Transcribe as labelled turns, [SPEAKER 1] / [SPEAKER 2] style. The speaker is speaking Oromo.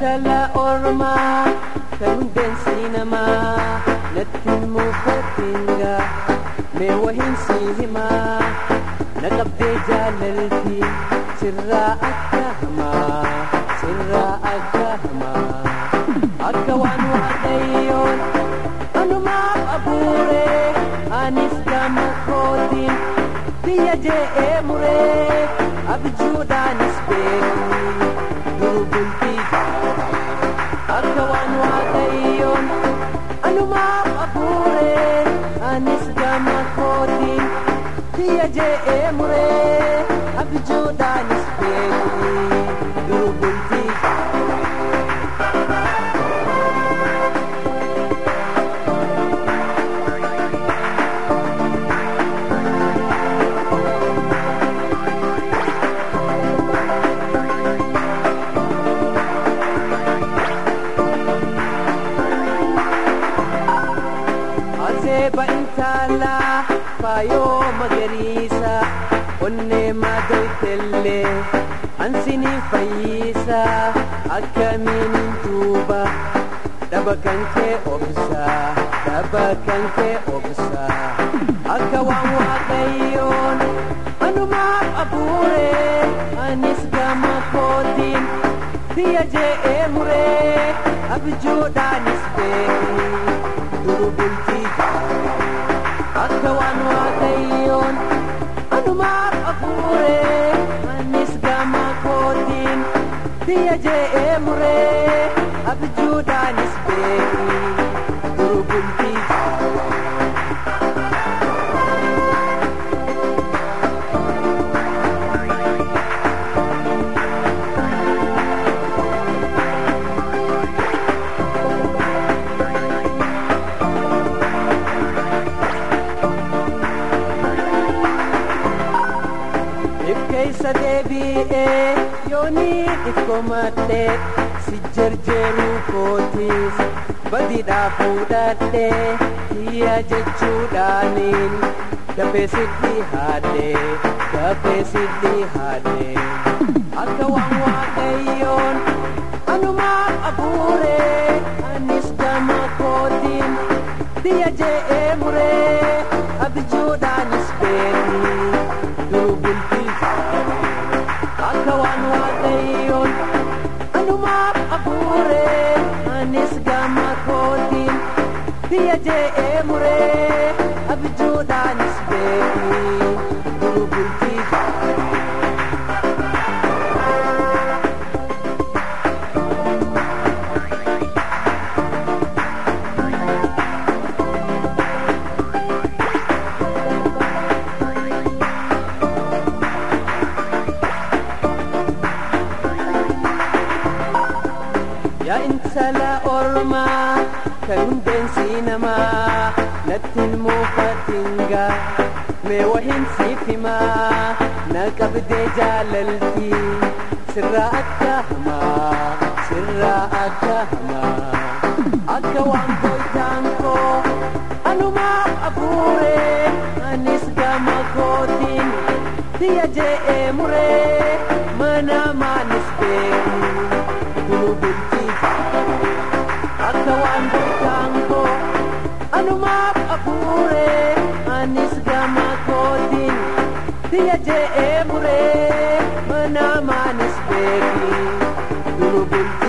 [SPEAKER 1] intala ormaa kan hundeensi namaa natti hin mufatinga mee wahin si himaa na qabdee jaalalti sirraa akka hamaa akka waan waaqayyoon anumaaf abuuree anis gama kootiin biyya je'ee muree abjuudhaanis beekni duruu bultii akka waan waaqayyoon anumaaf abuuree anis gama kootiin biyya je'ee muree abjuudhaanis beekni duruu bultii Ba intala fayo magarisa onne madoitelle ansini fayyisa akkamin duba dabakan ke obsa akka waan waaqayyoon anumaaf abuuree anis gama kootiin biyya je'ee muree abjuudhaanis beekni duruu bultii akka waan waaqayyoon anumaaf abuuree anis gama kootiin biyya je'ee muree abjuudhaanis beekni duruu bultii keessa deebi'ee yooniin ifkomadhee si jarjaruu kootiis badiidhaa fuudhadhee hiyya jechuudhaaniin dafee sitti haadhee akka waan waaqayyoon anumaaf abuuree anis gama kootiin biyya je'ee muree abjuudhaanis beekni duruu bultii akka waan waaqayyoon anumaaf abuuree anis gama kootiin biyya je'ee muree abjuudhaanis beekni duruu bultii yaa intala ormaa kan hundeensi namaa natti hin mufatinga mee wahin siif himaa na qabdee jaalalti sirraa akka hamaa akka waan goytaan koo anumaaf abuuree anis gama kootiin biyya je'ee muree mana maanis beekni duruu bultii akka waan goytaan koo anumaaf abuuree anis gama kootiin biyya je'ee muree mana maanis beekni duruu bultii